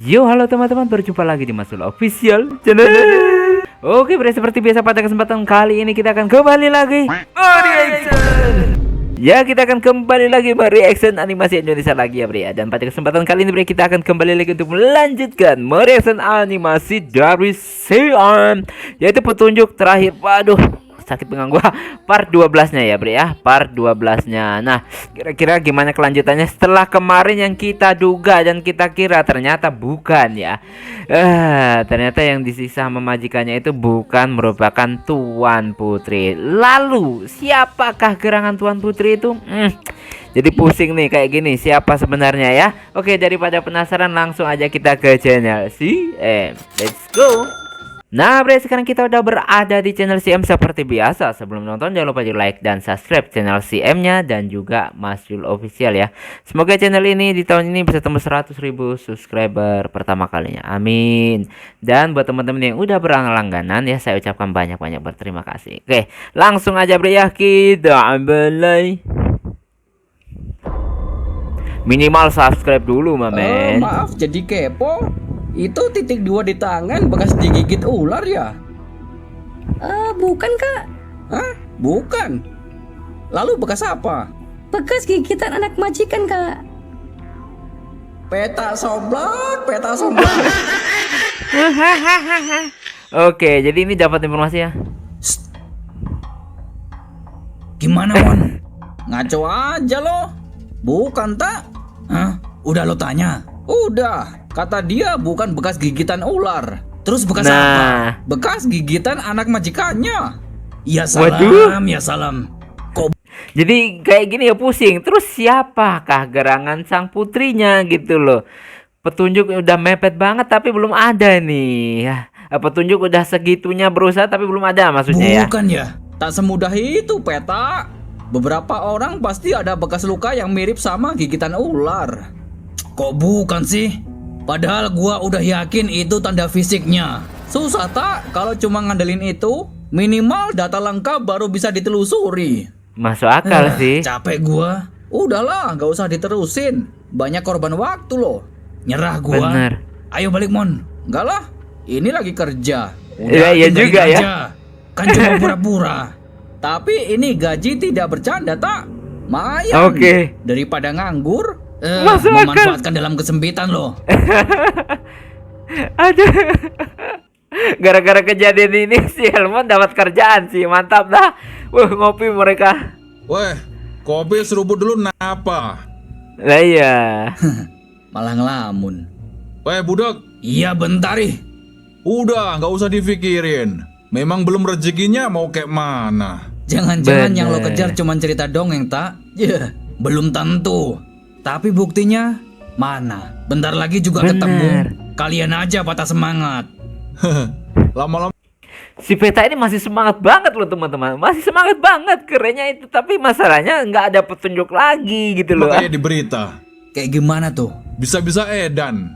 Yo, halo teman-teman, berjumpa lagi di Masul Official Channel. Oke, bre, seperti biasa pada kesempatan kali ini kita akan kembali lagi reaction. Ya, kita akan kembali lagi mereaction animasi Indonesia lagi ya, bre. Dan pada kesempatan kali ini, bre, kita akan kembali lagi untuk melanjutkan mereaction animasi dari Siam, yaitu petunjuk terakhir. Waduh, sakit pinggang gua. Part 12-nya ya, bre ya. Part 12-nya. Nah, kira-kira gimana kelanjutannya setelah kemarin yang kita duga dan kita kira ternyata bukan ya. Ternyata yang disisa sama majikannya itu bukan merupakan Tuan Putri. Lalu, siapakah gerangan Tuan Putri itu? Jadi pusing nih kayak gini, siapa sebenarnya ya? Oke, daripada penasaran langsung aja kita ke channel CM. Let's go. Nah, bre, sekarang kita udah berada di channel CM seperti biasa. Sebelum nonton jangan lupa di like dan subscribe channel CM-nya dan juga Masul Official ya. Semoga channel ini di tahun ini bisa tembus 100.000 subscriber pertama kalinya. Amin. Dan buat teman-teman yang udah berlangganan ya, saya ucapkan banyak-banyak berterima kasih. Oke, langsung aja bre ya, kita mulai. Minimal subscribe dulu, mamen. Maaf jadi kepo. Itu titik 2 di tangan bekas digigit ular ya? Bukan kak, Hah? Bukan. Lalu bekas apa? bekas gigitan anak majikan kak. Peta soblak, peta soblak. Oke, jadi ini dapat informasi ya. Gimana Mon? Ngaco aja lo. Bukan tak? Hah? Udah lo tanya? Udah. Kata dia bukan bekas gigitan ular. Terus bekas apa? Bekas gigitan anak majikannya. Ya salam, Waduh. ya salam. Jadi kayak gini ya pusing. Terus siapakah gerangan sang putrinya gitu loh. Petunjuk udah mepet banget tapi belum ada nih. Petunjuk udah segitunya berusaha tapi belum ada maksudnya ya. Bukan ya? Tak semudah itu peta. Beberapa orang pasti ada bekas luka yang mirip sama gigitan ular. Kok bukan sih? Padahal gua udah yakin itu tanda fisiknya. Susah tak kalau cuma ngandelin itu? Minimal data lengkap baru bisa ditelusuri. Masuk akal sih. Capek gua. Udahlah, gak usah diterusin. Banyak korban waktu loh. Nyerah gua. Bener. Ayo balik Mon. Enggak lah, ini lagi kerja. Iya tinggalin juga ya. aja. Kan cuma pura-pura. Tapi ini gaji tidak bercanda tak? Mayan. Oke. Daripada nganggur, Masuk akal. memanfaatkan dalam kesempitan loh. Aduh. Gara-gara kejadian ini si Helmon dapat kerjaan sih. Mantap dah. Ngopi mereka. Weh, kopi seruput dulu napa? Lah iya. Malah ngelamun. Weh budak, Iya bentar ih. udah nggak usah dipikirin. Memang belum rezekinya mau kayak mana. Jangan-jangan yang lo Bener. kejar cuma cerita dongeng tak? Ya, belum tentu. Tapi buktinya mana? Bentar lagi juga Bener. ketemu. Kalian aja patah semangat. Lama-lama Si Peta ini masih semangat banget loh teman-teman. Masih semangat banget kerennya itu. Tapi masalahnya nggak ada petunjuk lagi gitu loh. kayak di berita. Kayak gimana tuh? Bisa-bisa edan.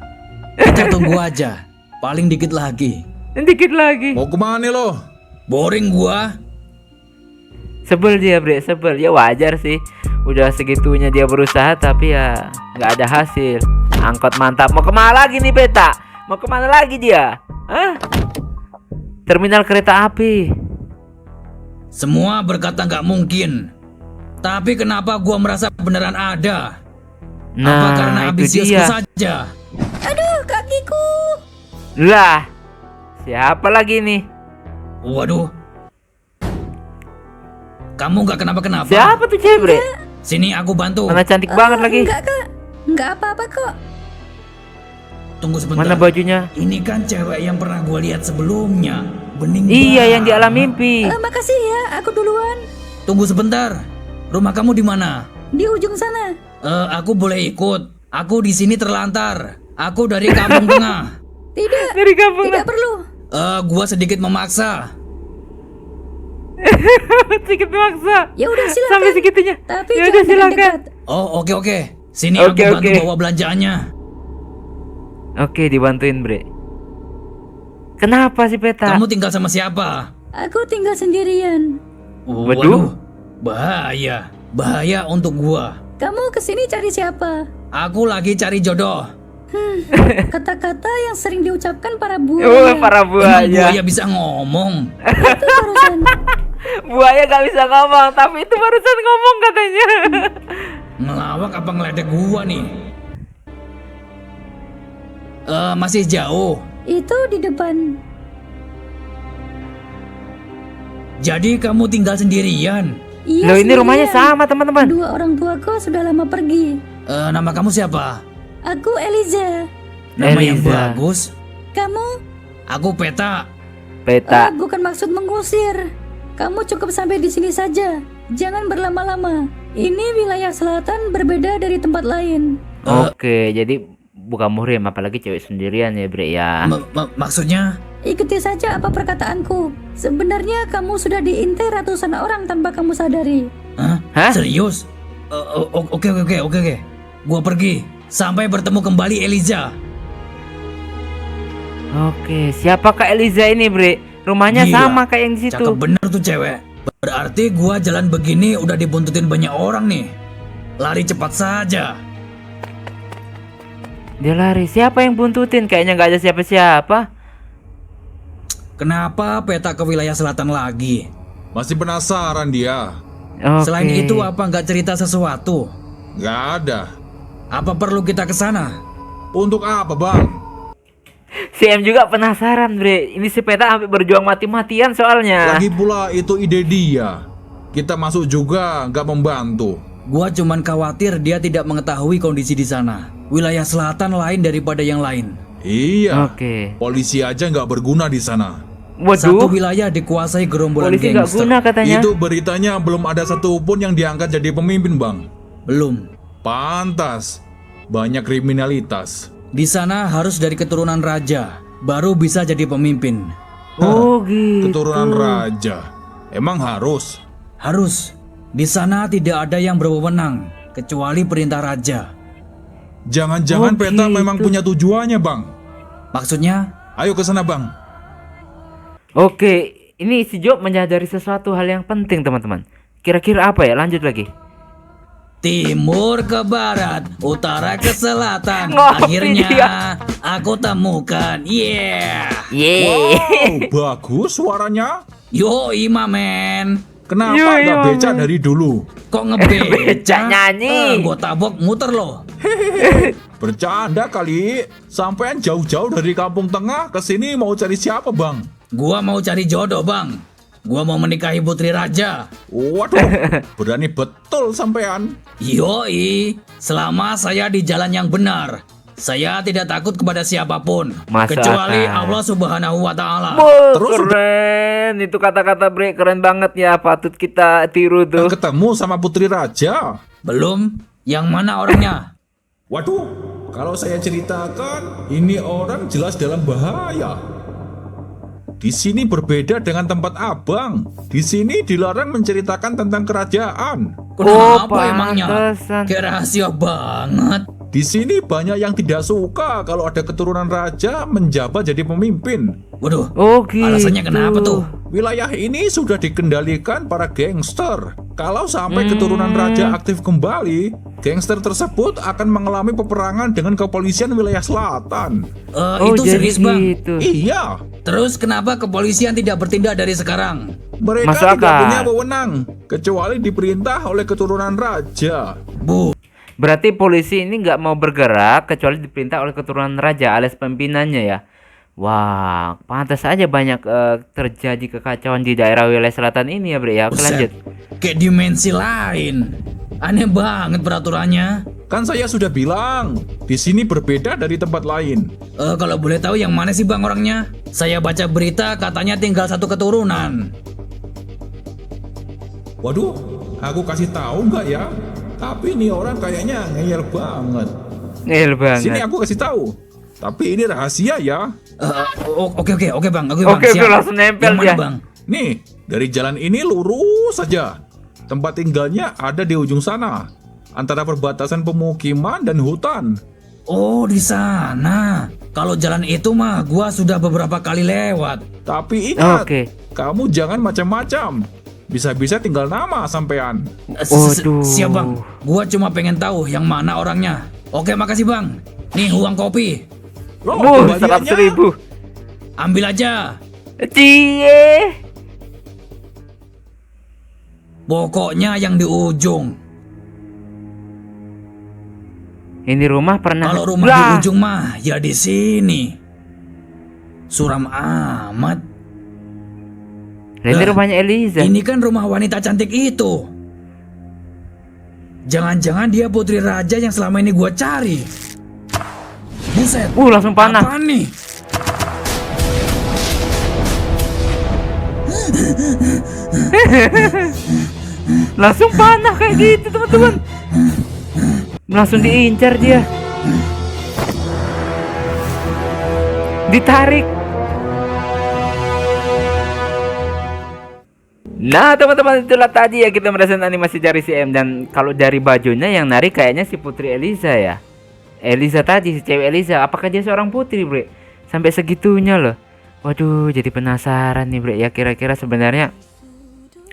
Kita tunggu aja. Paling dikit lagi. Dikit lagi. Mau kemana nih lo? Boring gua. Sebel dia bre, sebel. Ya wajar sih. Udah segitunya dia berusaha tapi ya nggak ada hasil. Angkot mantap. Mau kemana lagi nih Peta? Mau kemana lagi dia? Hah? Terminal kereta api. Semua berkata nggak mungkin. Tapi kenapa gua merasa beneran ada? Apa karena Nah, itu ambisiusku dia. saja? Aduh kakiku. Lah, siapa lagi nih? Waduh. Kamu nggak kenapa-kenapa? Siapa tuh cewek bre? Sini aku bantu. Mana cantik banget lagi. Enggak kak, enggak apa-apa kok. Tunggu sebentar. Mana bajunya? Ini kan cewek yang pernah gua lihat sebelumnya. Bening Iya, yang di banget. alam mimpi. Makasih ya, aku duluan. Tunggu sebentar. Rumah kamu di mana? Di ujung sana. Aku boleh ikut. Aku di sini terlantar. Aku dari kampung tengah. Tidak, Dari kampung. tidak perlu. Gua sedikit memaksa. Sedikit maksa. Ya udah silakan. Sampai segitunya. Tapi Ya udah jangan silakan. dekat-dekat. Oh, oke. Sini Oke, aku bantu oke. bawa belanjaannya. Oke, dibantuin bre. Kenapa sih Peta? Kamu tinggal sama siapa? Aku tinggal sendirian. Waduh. Bahaya untuk gua. Kamu kesini cari siapa? Aku lagi cari jodoh. Kata-kata yang sering diucapkan para Oh, buaya. para Emang buaya. buaya bisa ngomong? Itu barusan. Buaya gak bisa ngomong, tapi itu barusan ngomong katanya. Ngelawak apa ngeledek gua nih? Masih jauh. Itu di depan. Jadi kamu tinggal sendirian? Iya, Loh, ini rumahnya sendirian. sama teman-teman. Dua orang tuaku sudah lama pergi. Nama kamu siapa? Aku Eliza. Nama yang Eliza. bagus. Kamu? Aku Peta. Peta. Bukan maksud mengusir. Kamu cukup sampai di sini saja. Jangan berlama-lama. Ini wilayah selatan berbeda dari tempat lain. Oke, jadi bukan muhrim, apalagi cewek sendirian ya, Bre ya. Maksudnya? Ikuti saja apa perkataanku. Sebenarnya kamu sudah diintai ratusan orang tanpa kamu sadari. Hah? Serius? Oke. Gua pergi. Sampai bertemu kembali Eliza. Oke, siapakah Eliza ini, Bre? Rumahnya Gila, sama kayak yang di situ. Cakep bener tuh cewek. Berarti gua jalan begini udah dibuntutin banyak orang nih. Lari cepat saja. Dia lari. Siapa yang buntutin? Kayaknya nggak ada siapa-siapa. Kenapa Peta ke wilayah selatan lagi? Masih penasaran dia? Oke. Selain itu apa nggak cerita sesuatu? Nggak ada. Apa perlu kita ke sana? Untuk apa, Bang? Si M juga penasaran, Bre. Ini si Peta sampai berjuang mati-matian soalnya. Lagi pula itu ide dia. Kita masuk juga nggak membantu. Gua cuman khawatir dia tidak mengetahui kondisi di sana. Wilayah selatan lain daripada yang lain. Iya. Oke. Polisi aja nggak berguna di sana. Satu Waduh, wilayah dikuasai gerombolan polisi nggak gangster. guna katanya. Itu beritanya belum ada satupun yang diangkat jadi pemimpin, Bang. Belum. Pantas. Banyak kriminalitas. Di sana harus dari keturunan raja, baru bisa jadi pemimpin. Oh gitu. Keturunan raja. Emang harus? Harus. Di sana tidak ada yang berwenang kecuali perintah raja. Jangan-jangan Oh, Peta gitu. memang punya tujuannya, Bang. Maksudnya? Ayo ke sana, Bang. Oke, ini si Job menyadari sesuatu hal yang penting, teman-teman. Kira-kira apa ya? Lanjut lagi. Timur ke barat, utara ke selatan. Ngopi Akhirnya dia. aku temukan. Yeah. Yeay. Wow, bagus suaranya. Yo, men. Kenapa Iya, nggak iya, beca Bang. dari dulu? Kok ngebeca? Beca nyanyi. Gua tabok muter loh. Bercanda kali. Sampean jauh-jauh dari kampung tengah ke sini mau cari siapa, Bang? Gua mau cari jodoh, Bang. Gua mau menikahi putri raja. Waduh, berani betul sampean. Yoi, selama saya di jalan yang benar, saya tidak takut kepada siapapun, Masa kecuali akal. Allah Subhanahu wa Ta'ala. Terus keren. Itu kata-kata Bre keren banget ya. Patut kita tiru tuh. Ketemu sama putri raja. Belum, yang mana orangnya? Waduh, kalau saya ceritakan, ini orang jelas dalam bahaya. Di sini berbeda dengan tempat abang. Di sini dilarang menceritakan tentang kerajaan. Kenapa emangnya? pantesan. Kayak rahasia banget. Di sini banyak yang tidak suka kalau ada keturunan raja menjabat jadi pemimpin. Waduh, Oh gitu. alasannya kenapa tuh? Wilayah ini sudah dikendalikan para gangster. Kalau sampai keturunan raja aktif kembali, gangster tersebut akan mengalami peperangan dengan kepolisian wilayah selatan. Oh, Itu jadi serius, Bang. gitu. Iya, Terus kenapa kepolisian tidak bertindak dari sekarang? mereka Masuk tidak akal. punya wewenang kecuali diperintah oleh keturunan raja. Bu, Berarti polisi ini nggak mau bergerak kecuali diperintah oleh keturunan raja alias pimpinannya ya. Wah, pantas aja banyak terjadi kekacauan di daerah wilayah selatan ini ya, Bre ya. Oke, buset. lanjut. Kayak dimensi lain. Aneh banget peraturannya. Kan saya sudah bilang, di sini berbeda dari tempat lain. Kalau boleh tahu yang mana sih Bang orangnya? Saya baca berita katanya tinggal satu keturunan. Waduh, aku kasih tahu nggak ya? Tapi ini orang kayaknya ngeyel banget. Ngel Sini banget. aku kasih tahu. Tapi ini rahasia ya. Oke Bang, Oke, siap. langsung nempel yang mana dia. Bang? Nih, dari jalan ini lurus saja. Tempat tinggalnya ada di ujung sana. Antara perbatasan pemukiman dan hutan. Oh di sana. Kalau jalan itu mah gua sudah beberapa kali lewat. Tapi ingat, Oke. kamu jangan macam-macam. Bisa-bisa tinggal nama sampean. Waduh. Siap Bang. Gua cuma pengen tahu yang mana orangnya. Oke makasih Bang. Nih uang kopi. Loh, Wuh, kembaliannya? 100.000. Ambil aja. Cie. Pokoknya yang di ujung. Ini rumah pernah. Kalau rumah Lah, di ujung mah ya di sini. Suram amat. lah, ini Lah, rumahnya Eliza. Ini kan rumah wanita cantik itu. Jangan-jangan dia putri raja yang selama ini gua cari. Buset. Langsung panah. Apaan nih? Langsung panah kayak gitu, teman-teman. Langsung diincar dia. Ditarik. Nah, teman-teman, itulah tadi ya kita merasakan animasi dari si M. Dan kalau dari bajunya yang narik kayaknya si Putri Eliza ya. Eliza tadi, si cewek Eliza. Apakah dia seorang putri, Bre? Sampai segitunya loh. Waduh, jadi penasaran nih, Bre. Ya kira-kira sebenarnya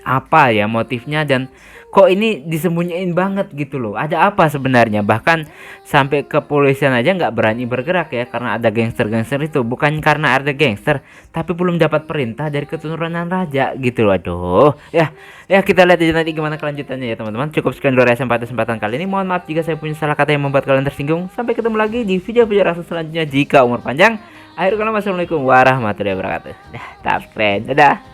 apa ya motifnya, dan kok ini disembunyiin banget gitu loh. Ada apa sebenarnya? Bahkan sampai kepolisian aja nggak berani bergerak ya, karena ada gangster-gangster itu. Bukan karena ada gangster, tapi belum dapat perintah dari keturunan raja gitu loh. Aduh, ya kita lihat aja nanti gimana kelanjutannya ya teman-teman. Cukup sekian dulu reaction pada kesempatan kali ini. Mohon maaf jika saya punya salah kata yang membuat kalian tersinggung. Sampai ketemu lagi di video-video reaction selanjutnya jika umur panjang. Akhir kata, wassalamualaikum warahmatullahi wabarakatuh. Dah, tak friend, dadah.